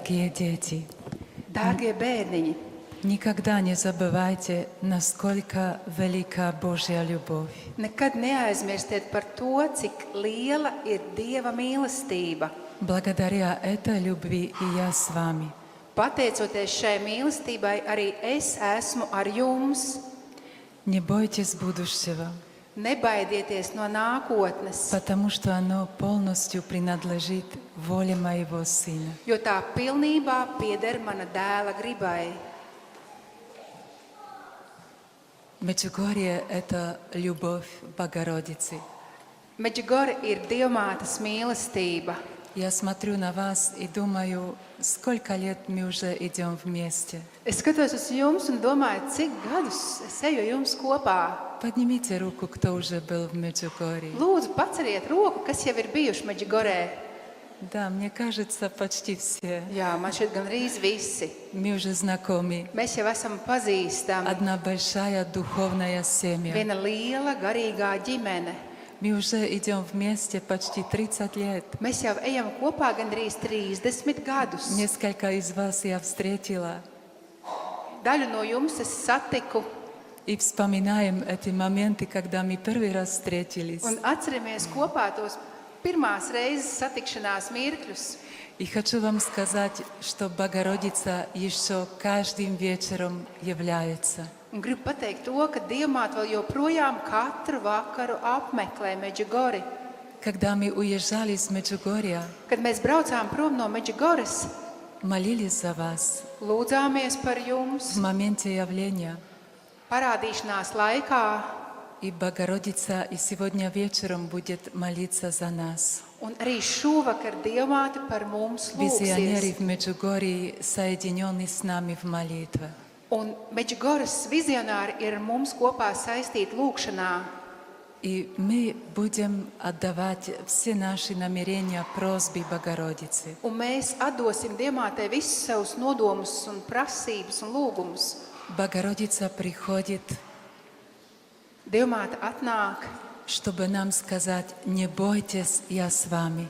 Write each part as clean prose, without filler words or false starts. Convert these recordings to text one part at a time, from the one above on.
Дорогие дети, Dārgie bērniņi, никогда не забывайте, насколько велика Божья любовь. nekad neaizmirstiet par to, cik liela ir Dieva mīlestība. Благодаря этой любви и я с вами. Pateicoties šai mīlestībai, arī es esmu ar jums. Не бойтесь будущего, Nebaidieties no nākotnes, потому что оно полностью принадлежит воле моего Сына. jo tā pilnībā pieder mana dēla gribai. Меджугорье – это любовь Богородицы. Medžugorje ir Dievmātes mīlestība. Я смотрю на вас и думаю, сколько лет мы уже идем вместе. Es skatos uz jums un domāju, cik gadus es eju jums kopā. Поднимите руку, кто уже был в Меджугорье. Lūdzu, paceliet roku, kas jau ir bijuši Medžugorjē. Да, мне кажется, почти все. Jā, man šeit gandrīz visi. Мы уже знакомы. Mēs jau esam pazīstami. Одна большая духовная семья. Viena liela, garīgā ģimene. Мы уже идем вместе почти 30 лет. Mēs jau ejam kopā gandrīz 30 gadus. Несколько из вас я встретила. Daļu no jums es satiku И вспоминаем эти моменты, когда мы первый раз встретились. un atceramies kopā tos pirmās reizes satikšanās mirkļus. И хочу вам сказать, что Богородица еще каждым вечером является. Un gribu pateikt to, ka Dievmāte vēl joprojām katru vakaru apmeklē Medžugorji. Когда мы уезжали из Меджугорья, Kad mēs braucām prom no Medžugorjas, молились за вас lūdzāmies par jums в моменте явления. parādīšanās laikā. И Богородица и сегодня вечером будет молиться за нас. Un arī šovakar Dievmāte par mums Визионеры lūgsies. в Меджугорье соединены с нами в молитве. Un Medžugorjas vizionāri ir ar mums kopā saistīti lūgšanā. И мы будем отдавать все наши намерения просьбе Богородицы. Un mēs atdosim Dievmātei visus savus nodomus un prasības un lūgumus. Богородица приходит, Dievmāte atnāk, чтобы нам сказать: не бойтесь, я с вами.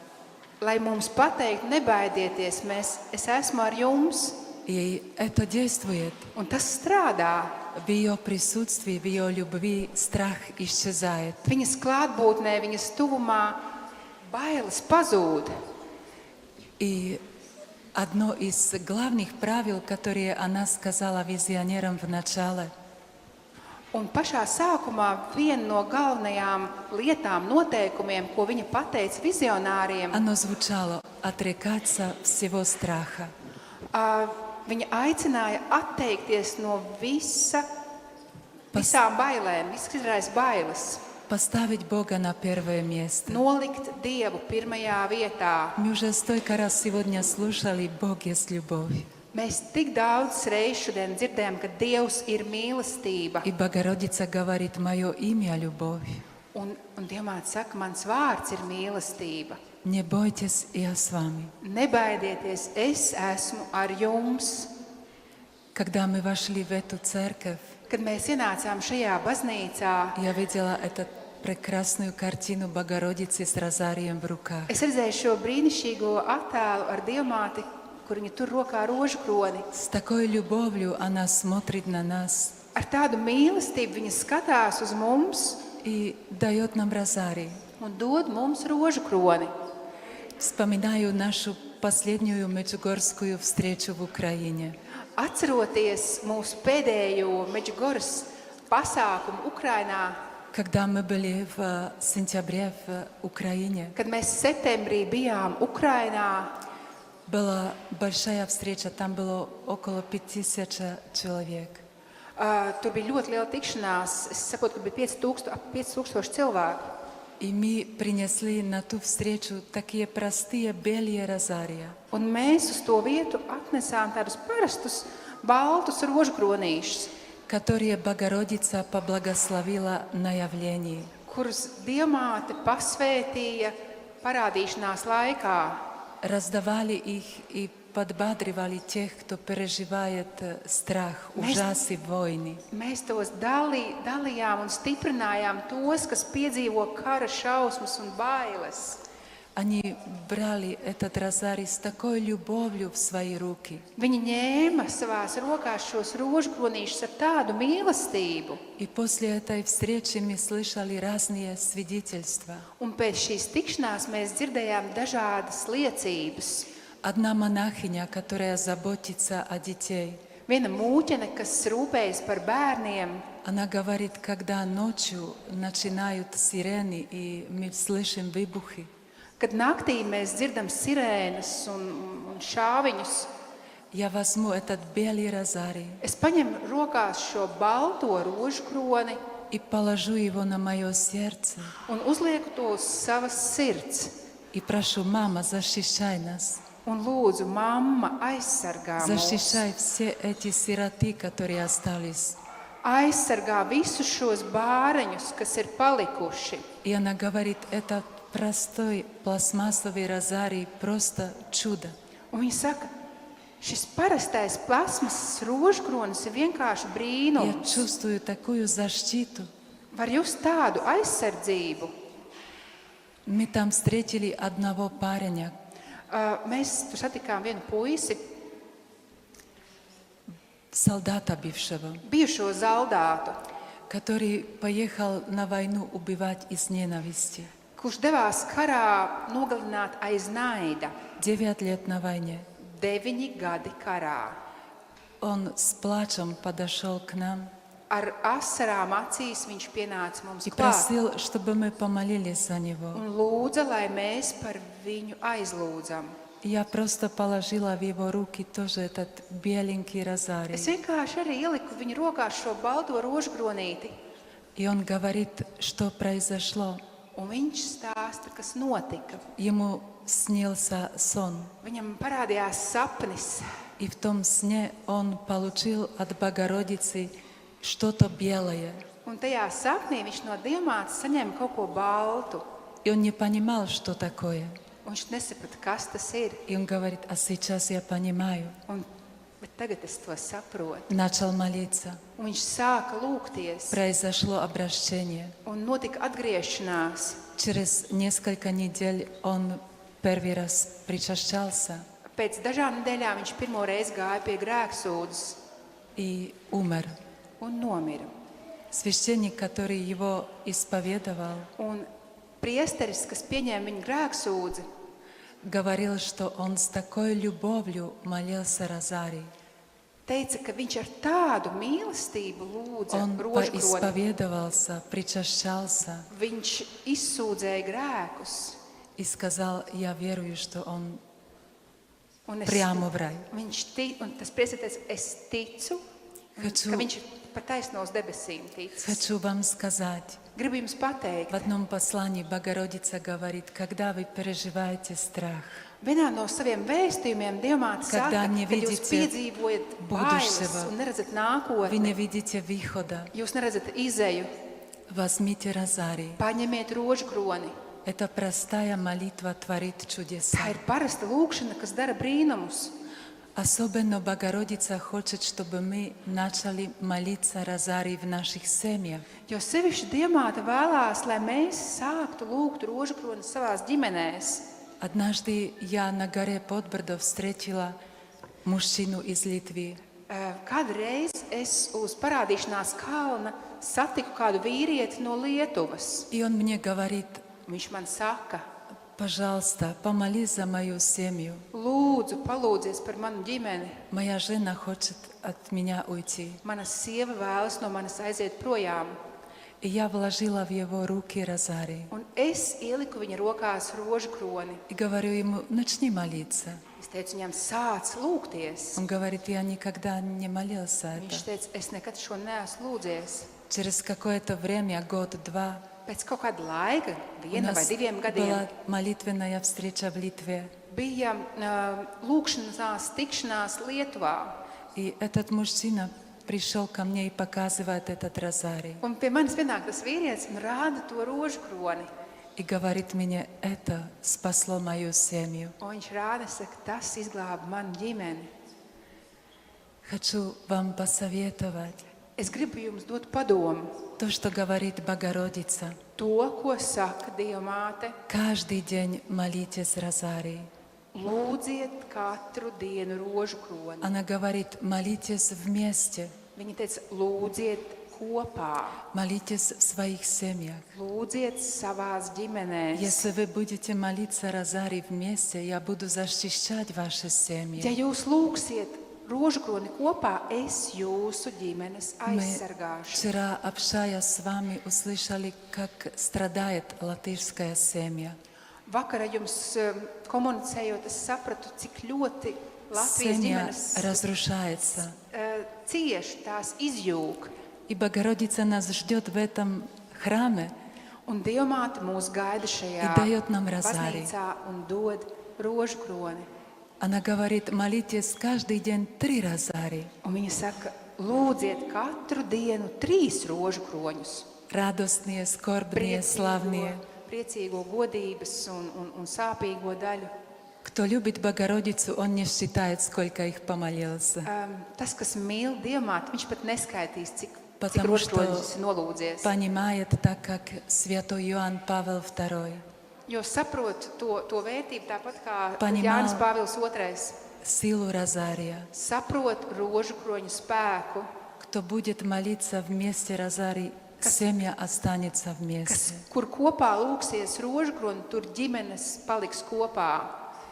lai mums pateikt, nebaidieties, es esmu ar jums. И это действует. Un tas strādā. В ее присутствии, в ее любви страх исчезает. Viņas klātbūtnē, viņas tuvumā bailes pazūd. И одно из главных правил, которые она сказала визионерам в начале, Un pašā sākumā viena no galvenajām lietām, noteikumiem, ko viņa pateica vizionāriem, оно звучало: отрекаться всего страха. viņa aicināja atteikties no visām bailēm, izraisa bailes, Поставить Бога на первое место. nolikt Dievu pirmajā vietā. Мы уже столько раз сегодня слушали: Бог есть любовь. Mēs tik daudz reiz šodien dzirdējam, ka Dievs ir mīlestība. И Богородица говорит: мое имя любовь. Un Dievmāte saka, mans vārds ir mīlestība. Не бойтесь, я с вами. Nebaidieties, es esmu ar jums. Когда мы вошли в эту церковь, Kad mēs ienācām šajā baznīcā, я видела эту прекрасную картину Богородицы с розарием в руках. es redzēju šo brīnišķīgo attēlu ar Dievmāti, kur viņa tur rokā rožu kroni. С такой любовью она смотрит на нас Ar tādu mīlestību viņa skatās uz mums и дает нам розарий. un dod mums rožu kroni. Вспоминаю нашу последнюю меджугорскую встречу в Украине. Atceroties mūsu pēdējo Medžugoras pasākumu Ukrainā, Когда мы были в сентябре в Украине, kad mēs septembrī bijām Ukrainā, была большая встреча, там было около 5000 человек. tur bija ļoti liela tikšanās. Es saprotu, ka bija 5000 cilvēku. И мы принесли на ту встречу такие простые белые розарии. Un mēs uz to vietu atnesām tādus parastus baltus rožu kronīšus, которые Богородица поблагословила на явлении. kurus Dievmāte pasvētīja parādīšanās laikā. Раздавали их и подбадривали тех, кто переживает страх, ужас и войны. Mēs tos dalījām un stiprinājām tos, kas piedzīvo kara šausmas un bailes. Они брали этот розарий с такой любовью в свои руки. Viņi ņēma savās rokās šos rožkronīšus ar tādu mīlestību. И после этой встречи мы слышали разные свидетельства. Un pēc šīs tikšanās mēs dzirdējām dažādas liecības. Одна монахиня, которая заботится о детей, Viena mūķene, kas rūpējas par bērniem, она говорит, когда ночью начинают сирены и мы слышим выбухи, kad naktī mēs dzirdam sirēnas un šāviņus, я возьму этот белый розарий es paņemu rokās šo balto rožkroni и положу его на мое сердце un uzlieku to uz savas sirds. и прошу, мама, защищай нас. Un lūdzu, mamma, aizsargā mūs. Защищай все эти сироты, которые остались. Aizsargā visus šos bāreņus, kas ir palikuši. И она говорит, это простой пластмассовый розарий, просто чудо. Un viņa saka, šis parastais plasmasas rožkronis ir vienkārši Я brīnums. чувствую такую защиту. Var just tādu aizsardzību. Мы там встретили одного парня, Mēs tur satikām vienu puisi, солдата бывшего, bijušo zaldātu, который поехал на войну убивать из ненависти. kurš devās karā nogalināt aiz naida. 9 лет на войне. 9 gadi karā. Он с плачем подошел к нам Ar asarām acīs viņš pienāca mums и klāt просил, чтобы мы помолились за него. un lūdza, lai mēs par viņu aizlūdzam. Я просто положила в его руки тоже этот беленький розарий. Es vienkārši arī ieliku viņa rokās šo balto rožkronīti, И он говорит, что произошло. un viņš stāsta, kas notika. Ему снился сон. Viņam parādījās sapnis, И в том сне он получил от Богородицы что-то белое. un tajā sapnī viņš no Dievmātes saņēma kaut ko baltu. И он не понимал, что такое. Un viņš nesaprata, kas tas ir. И он говорит, а сейчас я понимаю. Bet tagad es to saprotu. Начал молиться. Un viņš sāka lūgties, Произошло обращение. un notika atgriešanās. Через несколько недель он первый раз причащался Pēc dažām nedēļām viņš pirmo reizi gāja pie grēksūdzes и умер. un nomira. Священник, который его исповедовал, Un priesteris, kas pieņēma viņa grēksūdzi, говорил, что он с такой любовью молился розарий. teica, ka viņš ar tādu mīlestību lūdza Он rožkroni. поисповедовался, причащался Viņš izsūdzēja grēkus. и сказал, я верую, что он Un прямо в рай. un tas priesteris teica, es ticu, Хочу- ka viņš pa taisno uz debesīm ticis. Хочу вам сказать, Gribu jums pateikt, в одном послании Богородица говорит, когда вы переживаете страх, vienā no saviem vēstījumiem Dievmāte saka, Когда не kad jūs видите piedzīvojat bailes будущего, un neredzat вы nākotni, не видите выхода, jūs neredzat izēju, возьмите розарий. paņemiet rožkroni. Эта простая молитва творит Tā чудеса. ir parasta lūkšana, kas dara brīnumus. Особенно Богородица хочет, чтобы мы начали молиться розарий в наших семьях. Jo sevišķi Dievmāte vēlās, lai mēs sāktu lūgt rožkroni savās ģimenēs. Однажды я на горе Подбордо встретила мужчину из Литвы. Kādreiz es uz parādīšanās kalna satiku kādu vīrieti no Lietuvas. И он мне говорит, Viņš man saka, пожалуйста, помолись за мою семью. lūdzu, palūdzies par manu ģimeni. Моя жена хочет от меня уйти. Mana sieva vēlas no manis aiziet projām. И я вложила в его руки розарий. Un es ieliku viņa rokās rožkroni. И говорю ему, начни молиться. Es teicu viņam, sāc lūgties. Он говорит, я никогда не молился Viņš это. teica, es nekad šo neesmu lūdzies. Через какое-то время, год-два, Pēc kaut kāda laika, у 1 vai нас 2 gadiem, была молитвенная встреча в Литве. bija lūkšanās tikšanās Lietuvā. И этот мужчина пришел ко мне и показывает этот розарий. Un pie manis pienāk tas vīrietis un rāda to rožkroni. И говорит мне, это спасло мою семью. Un viņš rāda, saka, tas izglāba manu ģimeni. Хочу вам посоветовать, Es gribu jums dot padomu. То, что говорит Богородица. To, ko saka Dieva māte, Каждый день молитесь розарий. lūdziet katru dienu rožu kroni. Она говорит, молитесь вместе, Viņa teica, lūdziet kopā, молитесь в своих семьях. lūdziet savās ģimenēs. Если вы будете молиться розарий вместе, я буду защищать ваши Ja семьи. jūs lūgsiet rožu kroni kopā, es jūsu ģimenes Мы aizsargāšu. вчера, общаясь с вами, услышали, как страдает латышская семья. Vakar ar jums komunicējot, es sapratu, cik ļoti Latvijas Семья ģimenes разрушается. cieš, tās izjūg. И Богородица нас ждет в этом храме. Un Dieva māte mūs gaida šajā И дает нам розарий. baznīcā un dod rožu kroni. Она говорит, молитесь каждый день 3 розарий. Un viņa saka, lūdziet katru dienu 3 rožu kroņus. Радостные, скорбные, славные. Priecīgo, godības un sāpīgo daļu. Кто любит Богородицу, он не считает, сколько их помолился. Tas, kas mīl Dievmāti, viņš pat neskaitīs, cik Потому rožu что kroņus nolūdzies. понимает так, как святой Иоанн Павел II. Jo saprot to vērtību tāpat kā Paņemā- Jānis Pāvils II. Силу розария. Saprot rožu kroņu spēku, Кто будет молиться вместе розарий, семья останется вместе. kur kopā lūksies rožu kroni, tur ģimenes paliks kopā,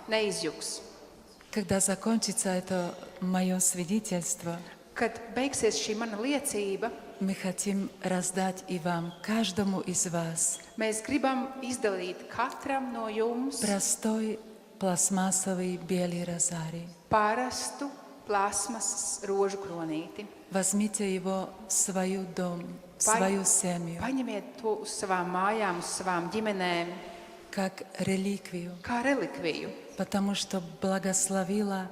neizjuks. Когда закончится это мое свидетельство, Kad beigsies šī mana liecība, мы хотим раздать и вам, каждому из вас, mēs gribam izdalīt katram no jums простой пластмассовый белый розарий. parastu plasmasas rožu kronīti. Возьмите его в свой дом, в свою семью, Paņemiet to uz savām mājām, uz savām ģimenēm, как реликвию, kā relikviju, потому что благословила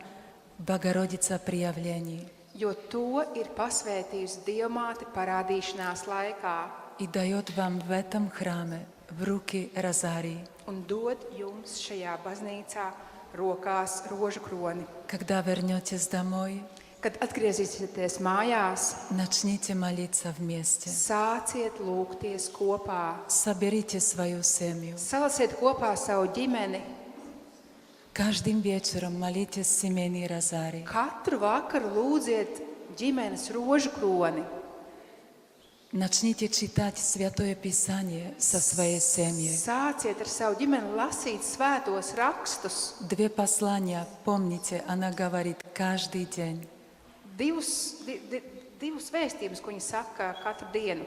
Богородица при явлении jo to ir pasvētījusi Dievmāte parādīšanās laikā и дает вам в этом храме в руки розарий. un dod jums šajā baznīcā rokās rožu kroni. Когда вернетесь домой, Kad atgriezīsieties mājās, начните молиться вместе. sāciet lūgties kopā, Соберите свою семью. salasiet kopā savu ģimeni. Каждым вечером молитесь семейный розарий. Katru vakaru lūdziet ģimenes rožu kroni. Начните читать Святое Писание со своей семьей. Sāciet ar savu ģimeni lasīt svētos rakstus. 2 послания, помните, она говорит каждый день. Divus vēstījumus, ko viņi saka katru dienu.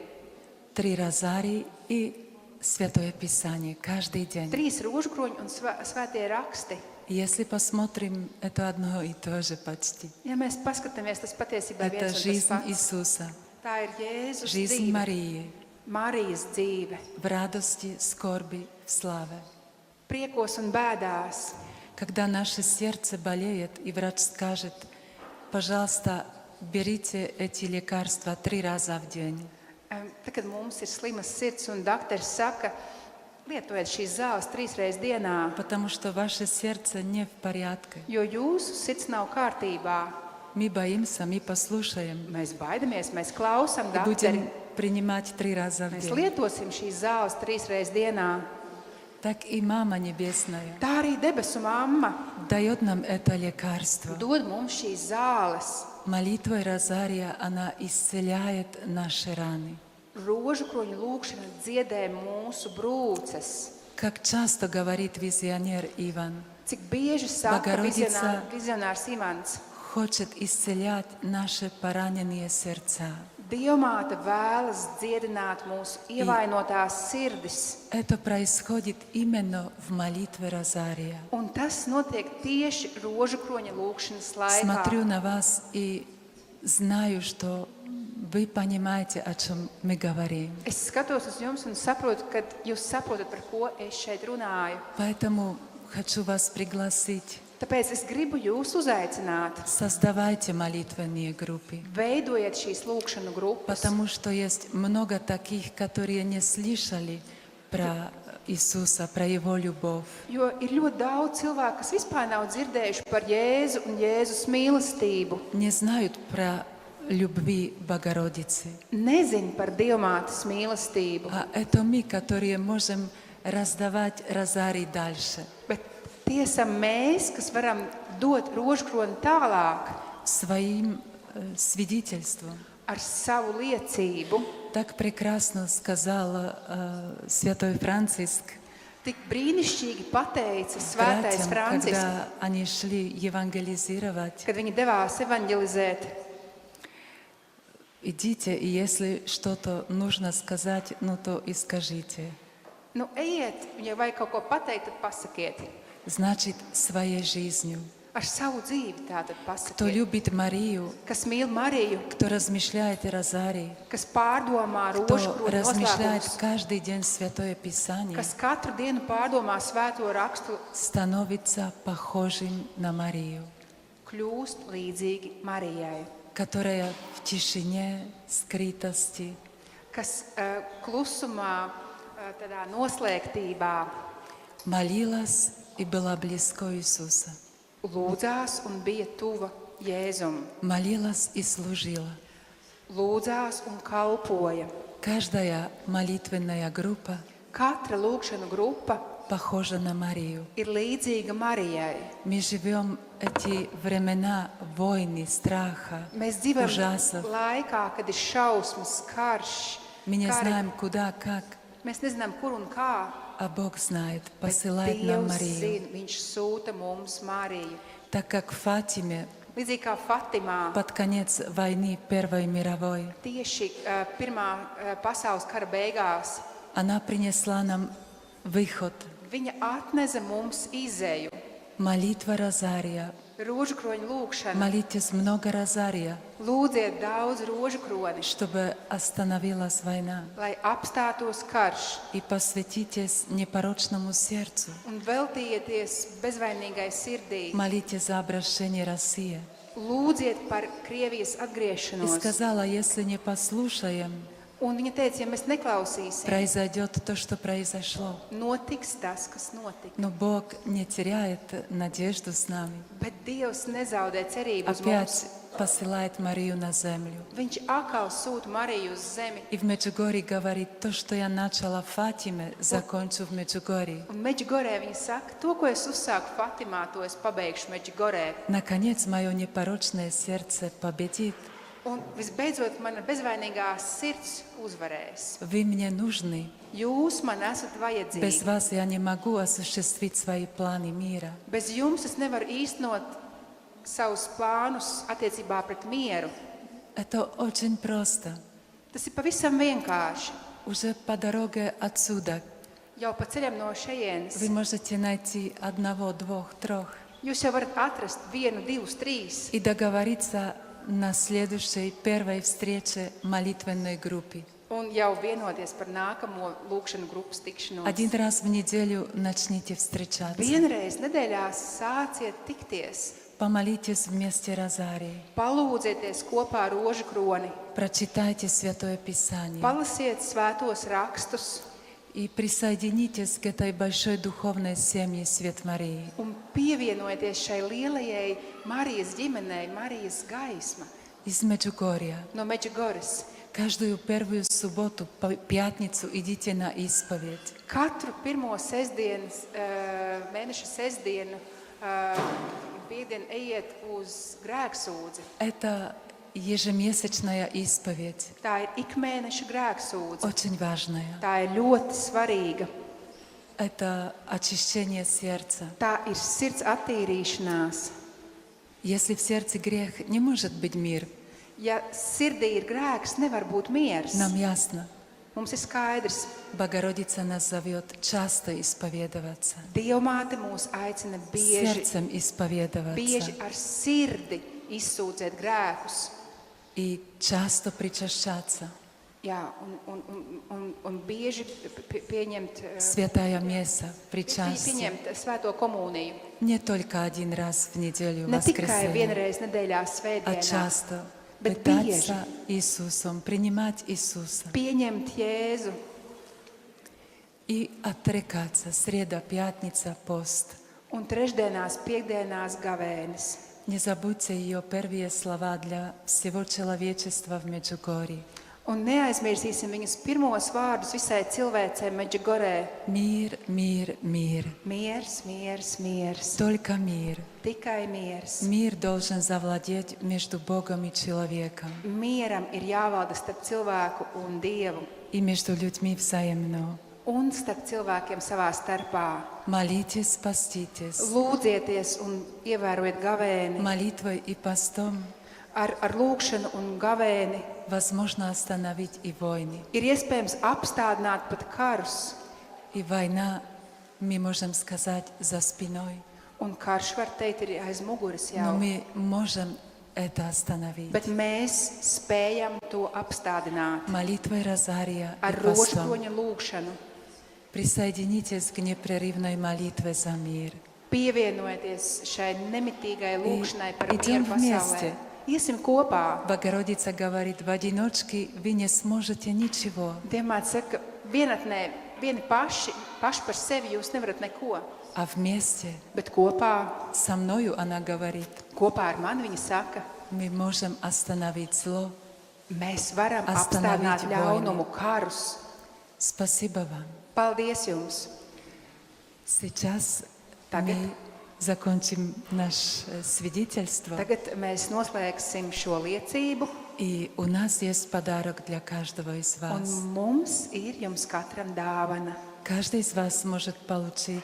3 розарий и Святое Писание каждый день. 3 rožkroņi un svētie raksti. Если посмотрим, это одно и то же почти. Ja mēs paskatāmies, tas patiesībā Это viens un tas жизнь pats. Иисуса, Tā ir Jēzus жизнь dzīve, Марии Marijas dzīve, в радости, скорби, в славе. priekos un bēdās. Когда наше сердце болеет, и врач скажет, пожалуйста, берите эти лекарства 3 раза в день. Tad, kad mums ir slimas sirds un dakteris saka, lietojiet šīs zāles 3 reizes dienā, Потому что ваше сердце не в порядке. jo jūsu sirds nav kārtībā. Мы боимся, мы послушаем Mēs baidamies, mēs klausām и dakteri. будем принимать 3 раза в Mēs день. lietosim šīs zāles 3 reizes dienā. Так и Мама Небесная Tā arī debesu mamma дает нам это лекарство. dod mums šīs zāles. Молитвой Розария она исцеляет наши раны. Rožu kroņu lūgšana dziedē mūsu brūces. Как часто говорит визионер Иван, Cik bieži saka Bogorodica vizionārs Ivans, хочет исцелять наши пораненные сердца. Dievmāte vēlas dziedināt mūsu ievainotās sirdis. Это происходит именно в молитве Розария. Un tas notiek tieši rožu kroņa lūgšanas laikā. Смотрю на вас и знаю, что вы понимаете, о чем мы говорим. Es skatos uz jums un saprotu, ka jūs saprotat, par ko es šeit runāju. Поэтому хочу вас пригласить. Tāpēc es gribu jūs uzaicināt. Создавайте молитвенные группы. Veidojiet šīs lūgšanu grupas. Потому что есть много таких, которые не слышали про Иисуса, про Его любовь. Jo ir ļoti daudz cilvēku, kas vispār nav dzirdējuši par Jēzu un Jēzus mīlestību. Не знают про любви Богородицы. nezin par Dievmātes mīlestību, А это мы, которые можем раздавать розарий дальше. bet tie esam mēs, kas varam dot rožkroni tālāk Своим свидетельством. ar savu liecību. Так прекрасно сказал святой Франциск Tik brīnišķīgi pateica svētais братьям, Francisks, когда они шли евангелизировать. kad viņi devās evanģelizēt. Идите, и если что-то нужно сказать, ну то и скажите. Nu, ejiet, ja vajag kaut ko pateikt, tad pasakiet. Значит, своей жизнью. Ar savu dzīvi tātad Кто pasakiet. любит Марию, Kas mīl Mariju, кто размышляет о розарии, kas pārdomā кто rožkroņu размышляет noslēpumus, каждый день Святое Писание, kas katru dienu pārdomā svēto rakstu, становится похожим на Марию, kļūst līdzīgi Marijai, которая в тишине, скрытости kas klusumā, tādā noslēgtībā молилась и была близко Иисуса, lūdzās un bija tuva Jēzum. молилась и служила. Lūdzās un kalpoja. Каждая молитвенная группа Katra lūkšanu grupa похожа на Марию. ir līdzīga Marijai. Мы живем эти времена войны, страха, Mēs dzīvojam ужасов. laikā, kad ir šausmas, karš. Мы не kari. знаем, куда, как, Mēs nezinām, kur un kā. а Бог знает, Bet посылает нам Dievs Марию. zina, Viņš sūta mums Mariju. Так как в Фатиме Līdzīgi kā Fatimā, под конец войны Первой мировой tieši Pirmā pasaules kara beigās, она принесла нам выход. viņa atnesa mums izēju. Молитва Розария. Rožkroņu lūkšana. Молитесь много Розария, Lūdziet daudz rožkroni, чтобы остановилась война. lai apstātos karš. И посвятитесь непорочному сердцу. Un veltieties bezvainīgai sirdī. Молитесь за обращение России. Lūdziet par Krievijas И atgriešanos. сказала, если не послушаем, Un viņa teica, ja mēs neklausīsim, произойдет то, что произошло. notiks tas, kas notika. Но Бог не теряет надежду с нами. Bet Dievs nezaudē cerību uz mums. Опять посылает Марию на землю. Viņš atkal sūta Mariju uz zemi. И в Меджугорье говорит, то, что я начала в Фатиме, закончу в Меджугорье. Un Meģigorē viņa saka, to, ko es uzsāku Fatimā, to es pabeigšu Meģigorē. Наконец, мое непорочное сердце победит. Un visbeidzot, mana bezvainīgā sirds uzvarēs. Вы мне нужны. Jūs man esat Без vajadzīgi. вас я не могу осуществить свои планы мира. Bez jums es nevaru īstenot savus plānus attiecībā pret mieru. Это очень просто. Tas ir pavisam vienkārši. Уже по дороге отсюда Jau pa ceļam no šejienes. вы можете найти одного, двух, трех Jūs jau varat atrast vienu, divus, trīs. и договориться на следующей первой встрече молитвенной группе. Un jau vienoties par nākamo lūkšanu grupas tikšanos. Один раз в неделю начните встречаться. Vienreiz nedēļā sāciet tikties. Помолитесь вместе Розарий. Palūdzieties kopā rožu kroni. Прочитайте Святое Писание. Palasiet svētos rakstus И присоединитесь к этой большой духовной семье Свет Марии. un pievienojieties šai lielajai Marijas ģimenei, Marijas gaisma Из Меджугорья. no Meģigoras. Каждую первую субботу, пятницу идите на исповедь. Katru pirmo sestdienas, mēneša sestdienu, piekdienu ejiet uz grēksūdzi. Это ежемесячная исповедь. Tā ir ikmēneša grēksūdze. Очень важная. Tā ir ļoti svarīga. Это очищение сердца. Tā ir sirds attīrīšanās. Если в сердце грех, не может быть мир. Ja sirdī ir grēks, nevar būt miers. Нам ясно. Mums ir skaidrs, Богородица нас зовет часто исповедоваться. Dievmāte mūs aicina bieži Сердцем исповедоваться. ar sirdi izsūdzēt grēkus. И часто причащаться. Jā, un bieži pieņemt, Святая Месса, причастие. pieņemt svēto komuniju. Не только один раз в неделю, Ne tikai воскресенье, vienreiz nedēļā а svētdienā, часто Bet питаться Иисусом, принимать Иисуса pieņemt Jēzu и отрекаться. Среда, пятница, пост. un trešdienās, piekdienās gavēnis. Не забудьте ее первые слова для всего человечества в Меджугорье. Un neaizmirsīsim viņas pirmos vārdus visai cilvēcei Medžugorē. Мир, мир, мир. Miers, miers, miers. Только мир. Tikai miers. Мир должен завладеть между Богом и человеком, Mieram ir jāvalda starp cilvēku un Dievu, и между людьми взаимно. un starp cilvēkiem savā starpā. Молитесь, поститесь. Lūdzieties un ievērojiet gavēni. Молитвой и постом Ar lūgšanu un gavēni возможно остановить и войны. ir iespējams apstādināt pat karus. И война, мы можем сказать, за спиной. Un karš, var teikt, ir aiz muguras Но jau. мы можем это остановить. Bet mēs spējam to apstādināt Молитвой Розария и ar постом. rožkroņa lūgšanu. Присоединитесь к непрерывной молитве за мир. Pievienojieties šai nemitīgai lūgšanai par idem mieru pasaulē. вместе. Iesim kopā. Богородица говорит, в одиночке вы не сможете ничего, Dievmāte saka, vienatnē, vieni paši par sevi jūs nevarat neko, а вместе bet kopā со мною она говорит, ar mani viņa saka, мы можем остановить зло. mēs varam Остановить apstādināt ļaunumu karus. Спасибо вам. Paldies jums! Сейчас Tagad. мы закончим наше свидетельство. Tagad mēs noslēgsim šo liecību, И у нас есть подарок для каждого из un вас. mums ir jums katram dāvana. Каждый из вас может получить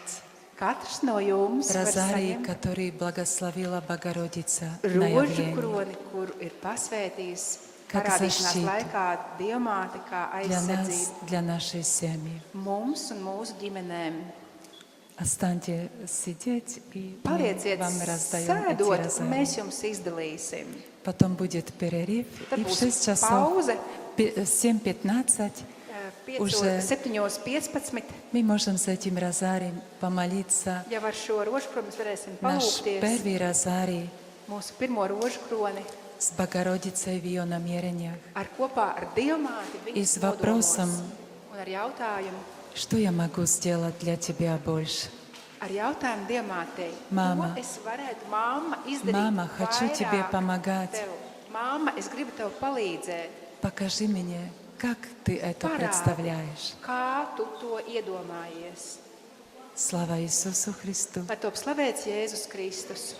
Katrs no jums var розарий, saņemt который благословила Богородица на rožu явление. kroni, kuru ir pasvētījis Как parādīšanās защиту. laikā Dievmāte kā Для нас, aizsardzību для нашей семьи. mums un mūsu ģimenēm. Останьте сидеть, и мы Palieciet вам раздаем эти sēdot, un розарии. mēs jums izdalīsim. Потом будет перерыв, Tad и в būs 6 часов, pauze. 7:15 Уже 7:15. мы можем с этим розарием помолиться. Jau ar šo rožkroni mēs varēsim Наш palūgties первый розарий mūsu pirmo rožkroni с Богородицей в ее намерениях. kopā ar Dievmāti И с viņas вопросом, nodomos. Un ar jautājumu, что я могу сделать для тебя больше? Dievmātei, Mama. ko es varētu, mamma, izdarīt Mama, хочу vairāk тебе помогать. tev? Mamma, es gribu tev palīdzēt. Покажи мне, как ты это Parādi, представляешь. kā tu to iedomājies. Слава Иисусу Христу! Lai top slavēts Jēzus Kristus.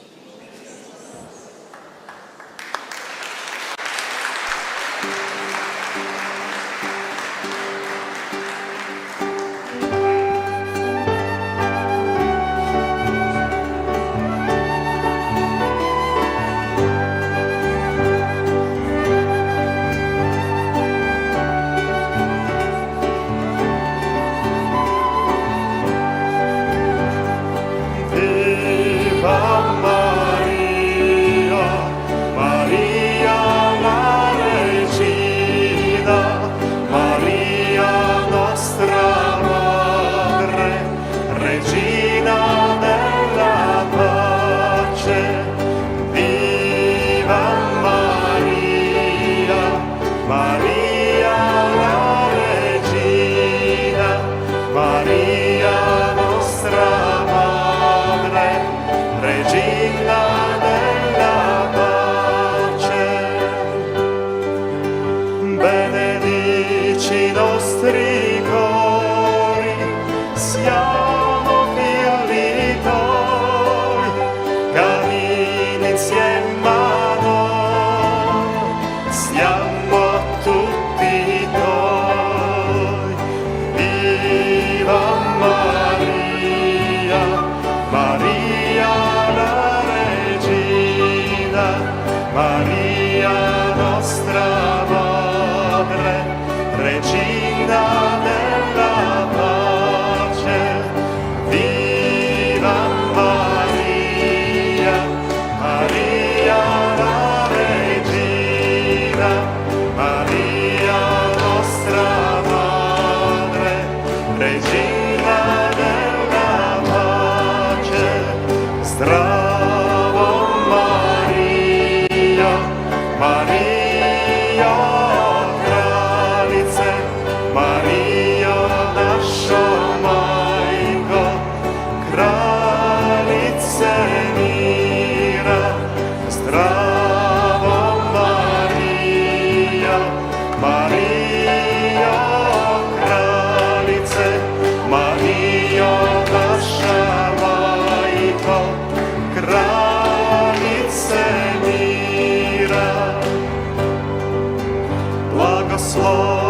Maria, la regina, Maria nostra slavu.